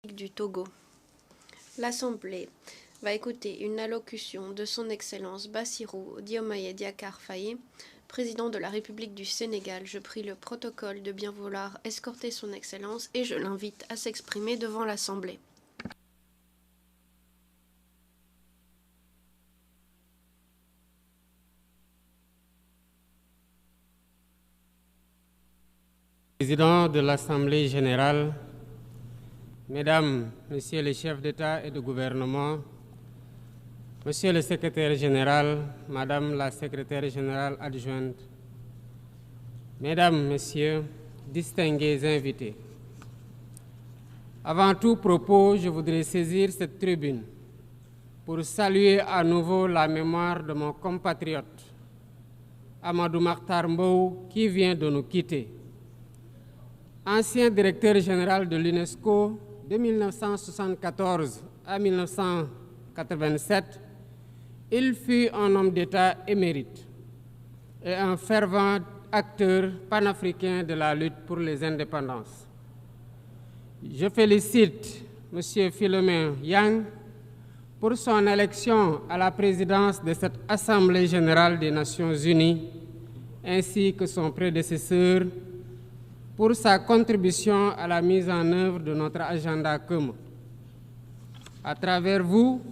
du Togo. L'Assemblée va écouter une allocution de Son Excellence Bassirou Diomaye Diakhar Faye, président de la République du Sénégal. Je prie le protocole de bien vouloir escorter Son Excellence et je l'invite à s'exprimer devant l'Assemblée. Président de l'Assemblée générale, Mesdames, Messieurs les chefs d'État et de gouvernement, Monsieur le secrétaire général, Madame la secrétaire générale adjointe, Mesdames, Messieurs, distingués invités. Avant tout propos, je voudrais saisir cette tribune pour saluer à nouveau la mémoire de mon compatriote, Amadou Makhtar Mbow, qui vient de nous quitter. Ancien directeur général de l'UNESCO de 1974 à 1987, il fut un homme d'État émérite et un fervent acteur panafricain de la lutte pour les indépendances. Je félicite M. Philomène Yang pour son élection à la présidence de cette Assemblée générale des Nations unies, ainsi que son prédécesseur, pour sa contribution à la mise en œuvre de notre agenda commun. À travers vous,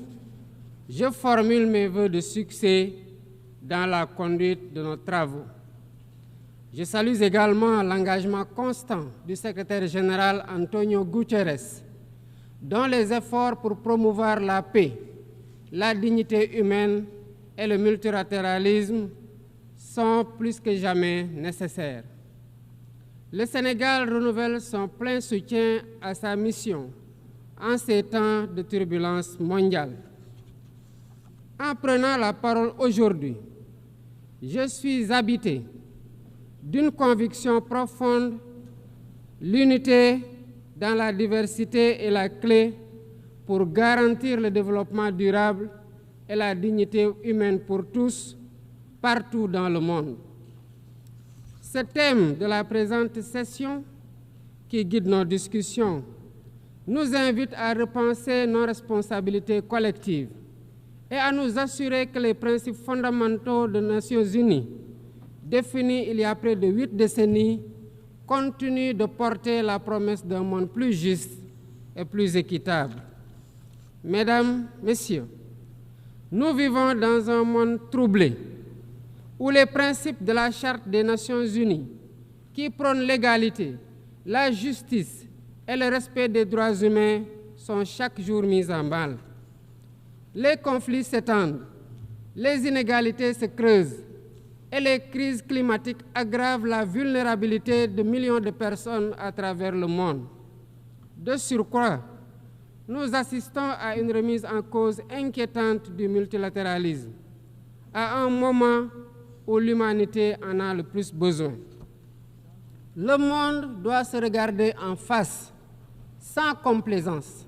je formule mes vœux de succès dans la conduite de nos travaux. Je salue également l'engagement constant du secrétaire général Antonio Guterres, dont les efforts pour promouvoir la paix, la dignité humaine et le multilatéralisme sont plus que jamais nécessaires. Le Sénégal renouvelle son plein soutien à sa mission en ces temps de turbulence mondiale. En prenant la parole aujourd'hui, je suis habité d'une conviction profonde: l'unité dans la diversité est la clé pour garantir le développement durable et la dignité humaine pour tous, partout dans le monde. Ce thème de la présente session, qui guide nos discussions, nous invite à repenser nos responsabilités collectives et à nous assurer que les principes fondamentaux des Nations unies, définis il y a près de 8 décennies, continuent de porter la promesse d'un monde plus juste et plus équitable. Mesdames, Messieurs, nous vivons dans un monde troublé, où les principes de la Charte des Nations unies, qui prônent l'égalité, la justice et le respect des droits humains, sont chaque jour mis en mal. Les conflits s'étendent, les inégalités se creusent et les crises climatiques aggravent la vulnérabilité de millions de personnes à travers le monde. De surcroît, nous assistons à une remise en cause inquiétante du multilatéralisme, à un moment où l'humanité en a le plus besoin. Le monde doit se regarder en face, sans complaisance.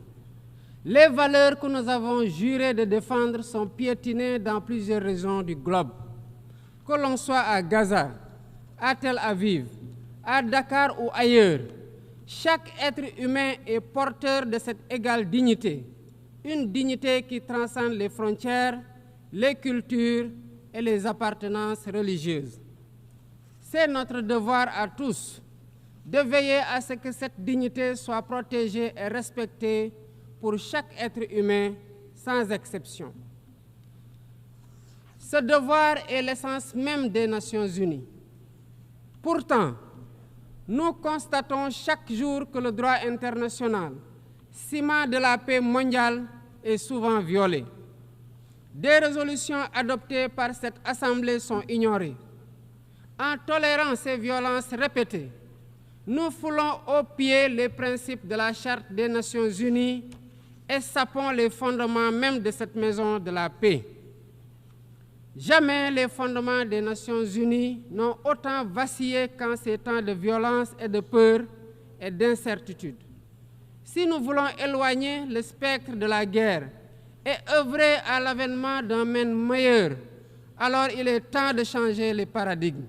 Les valeurs que nous avons juré de défendre sont piétinées dans plusieurs régions du globe. Que l'on soit à Gaza, à Tel Aviv, à Dakar ou ailleurs, chaque être humain est porteur de cette égale dignité, une dignité qui transcende les frontières, les cultures et les appartenances religieuses. C'est notre devoir à tous de veiller à ce que cette dignité soit protégée et respectée pour chaque être humain, sans exception. Ce devoir est l'essence même des Nations unies. Pourtant, nous constatons chaque jour que le droit international, ciment de la paix mondiale, est souvent violé. Des résolutions adoptées par cette Assemblée sont ignorées. En tolérant ces violences répétées, nous foulons aux pieds les principes de la Charte des Nations unies et sapons les fondements même de cette maison de la paix. Jamais les fondements des Nations unies n'ont autant vacillé qu'en ces temps de violence et de peur et d'incertitude. Si nous voulons éloigner le spectre de la guerre et œuvrer à l'avènement d'un monde meilleur, alors il est temps de changer les paradigmes.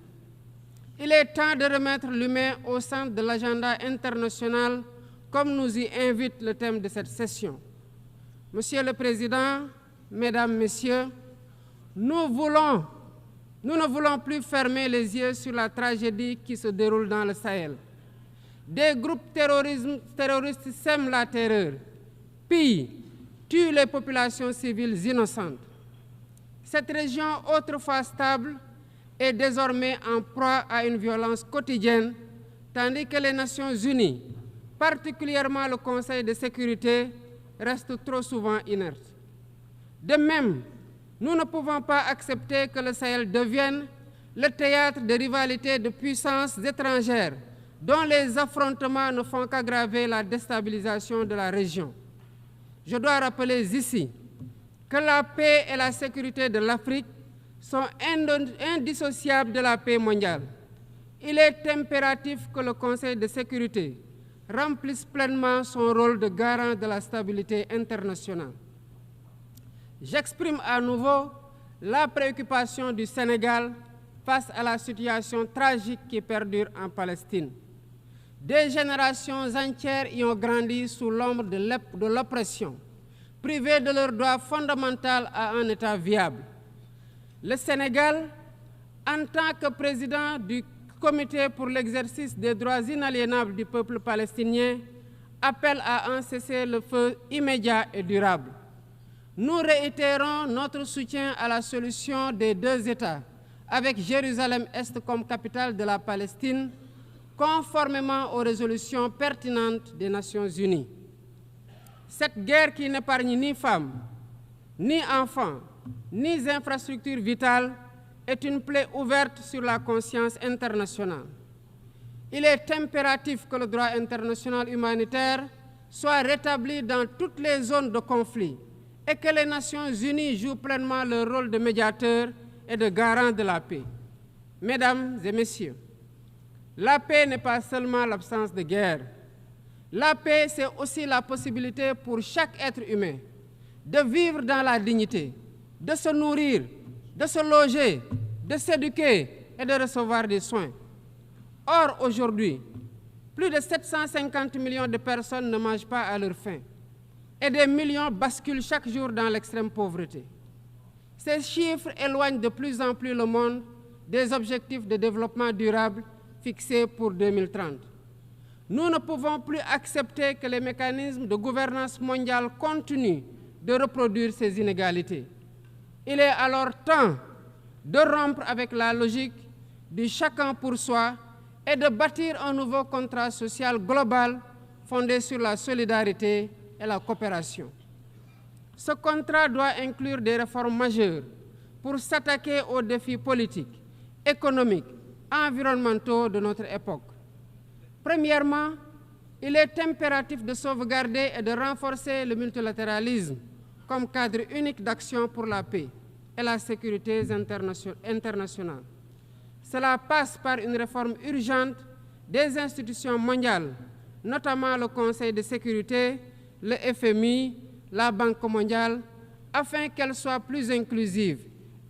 Il est temps de remettre l'humain au centre de l'agenda international comme nous y invite le thème de cette session. Monsieur le Président, Mesdames, Messieurs, nous ne voulons plus fermer les yeux sur la tragédie qui se déroule dans le Sahel. Des groupes terroristes sèment la terreur, pillent, tuent les populations civiles innocentes. Cette région, autrefois stable, est désormais en proie à une violence quotidienne, tandis que les Nations Unies, particulièrement le Conseil de sécurité, restent trop souvent inertes. De même, nous ne pouvons pas accepter que le Sahel devienne le théâtre de rivalités de puissances étrangères dont les affrontements ne font qu'aggraver la déstabilisation de la région. Je dois rappeler ici que la paix et la sécurité de l'Afrique sont indissociables de la paix mondiale. Il est impératif que le Conseil de sécurité remplisse pleinement son rôle de garant de la stabilité internationale. J'exprime à nouveau la préoccupation du Sénégal face à la situation tragique qui perdure en Palestine. Des générations entières y ont grandi sous l'ombre de l'oppression, privées de leur droit fondamental à un État viable. Le Sénégal, en tant que président du Comité pour l'exercice des droits inaliénables du peuple palestinien, appelle à un cessez-le-feu immédiat et durable. Nous réitérons notre soutien à la solution des deux États, avec Jérusalem-Est comme capitale de la Palestine, conformément aux résolutions pertinentes des Nations Unies. Cette guerre qui n'épargne ni femmes, ni enfants, ni infrastructures vitales est une plaie ouverte sur la conscience internationale. Il est impératif que le droit international humanitaire soit rétabli dans toutes les zones de conflit et que les Nations Unies jouent pleinement leur rôle de médiateur et de garant de la paix. Mesdames et Messieurs, la paix n'est pas seulement l'absence de guerre. La paix, c'est aussi la possibilité pour chaque être humain de vivre dans la dignité, de se nourrir, de se loger, de s'éduquer et de recevoir des soins. Or, aujourd'hui, plus de 750 millions de personnes ne mangent pas à leur faim et des millions basculent chaque jour dans l'extrême pauvreté. Ces chiffres éloignent de plus en plus le monde des objectifs de développement durable fixés pour 2030. Nous ne pouvons plus accepter que les mécanismes de gouvernance mondiale continuent de reproduire ces inégalités. Il est alors temps de rompre avec la logique du chacun pour soi et de bâtir un nouveau contrat social global fondé sur la solidarité et la coopération. Ce contrat doit inclure des réformes majeures pour s'attaquer aux défis politiques, économiques, environnementaux de notre époque. Premièrement, il est impératif de sauvegarder et de renforcer le multilatéralisme comme cadre unique d'action pour la paix et la sécurité internationale. Cela passe par une réforme urgente des institutions mondiales, notamment le Conseil de sécurité, le FMI, la Banque mondiale, afin qu'elles soient plus inclusives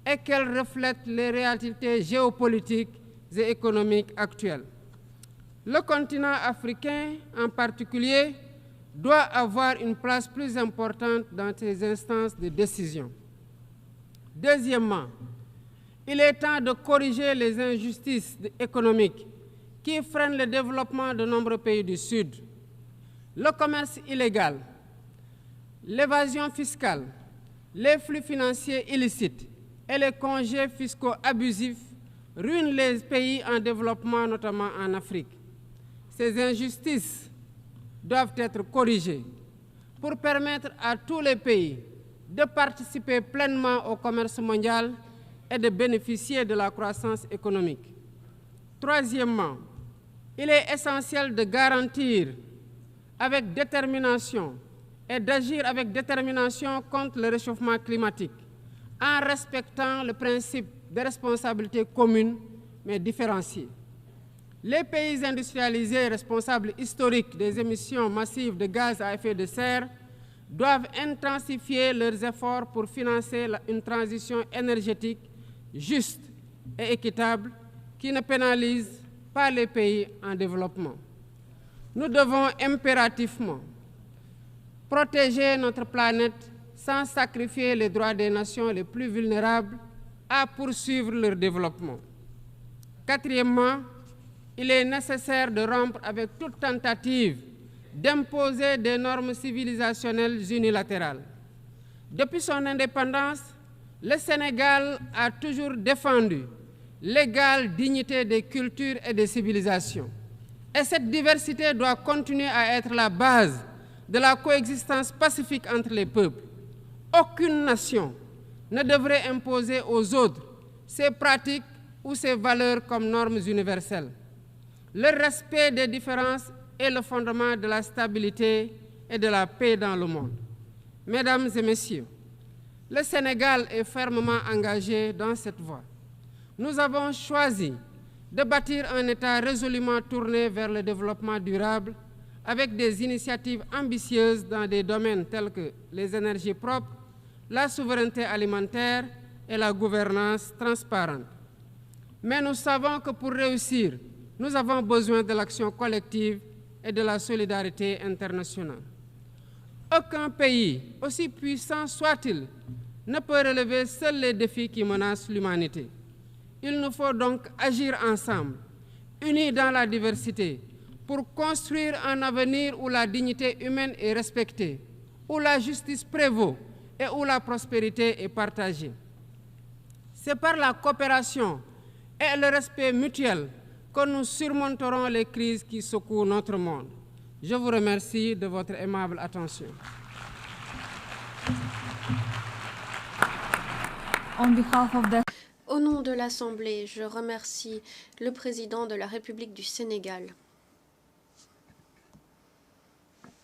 et qu'elles reflètent les réalités géopolitiques et économiques actuelles. Le continent africain, en particulier, doit avoir une place plus importante dans ces instances de décision. Deuxièmement, il est temps de corriger les injustices économiques qui freinent le développement de nombreux pays du Sud. Le commerce illégal, l'évasion fiscale, les flux financiers illicites et les congés fiscaux abusifs ruinent les pays en développement, notamment en Afrique. Ces injustices doivent être corrigées pour permettre à tous les pays de participer pleinement au commerce mondial et de bénéficier de la croissance économique. Troisièmement, il est essentiel de garantir avec détermination et d'agir avec détermination contre le réchauffement climatique en respectant le principe de responsabilité commune mais différenciée. Les pays industrialisés responsables historiques des émissions massives de gaz à effet de serre doivent intensifier leurs efforts pour financer une transition énergétique juste et équitable qui ne pénalise pas les pays en développement. Nous devons impérativement protéger notre planète sans sacrifier les droits des nations les plus vulnérables à poursuivre leur développement. Quatrièmement, il est nécessaire de rompre avec toute tentative d'imposer des normes civilisationnelles unilatérales. Depuis son indépendance, le Sénégal a toujours défendu l'égale dignité des cultures et des civilisations. Et cette diversité doit continuer à être la base de la coexistence pacifique entre les peuples. Aucune nation ne devrait imposer aux autres ses pratiques ou ses valeurs comme normes universelles. Le respect des différences est le fondement de la stabilité et de la paix dans le monde. Mesdames et messieurs, le Sénégal est fermement engagé dans cette voie. Nous avons choisi de bâtir un État résolument tourné vers le développement durable avec des initiatives ambitieuses dans des domaines tels que les énergies propres, la souveraineté alimentaire et la gouvernance transparente. Mais nous savons que pour réussir, nous avons besoin de l'action collective et de la solidarité internationale. Aucun pays, aussi puissant soit-il, ne peut relever seuls les défis qui menacent l'humanité. Il nous faut donc agir ensemble, unis dans la diversité, pour construire un avenir où la dignité humaine est respectée, où la justice prévaut et où la prospérité est partagée. C'est par la coopération et le respect mutuel que nous surmonterons les crises qui secouent notre monde. Je vous remercie de votre aimable attention. Au nom de l'Assemblée, je remercie le président de la République du Sénégal.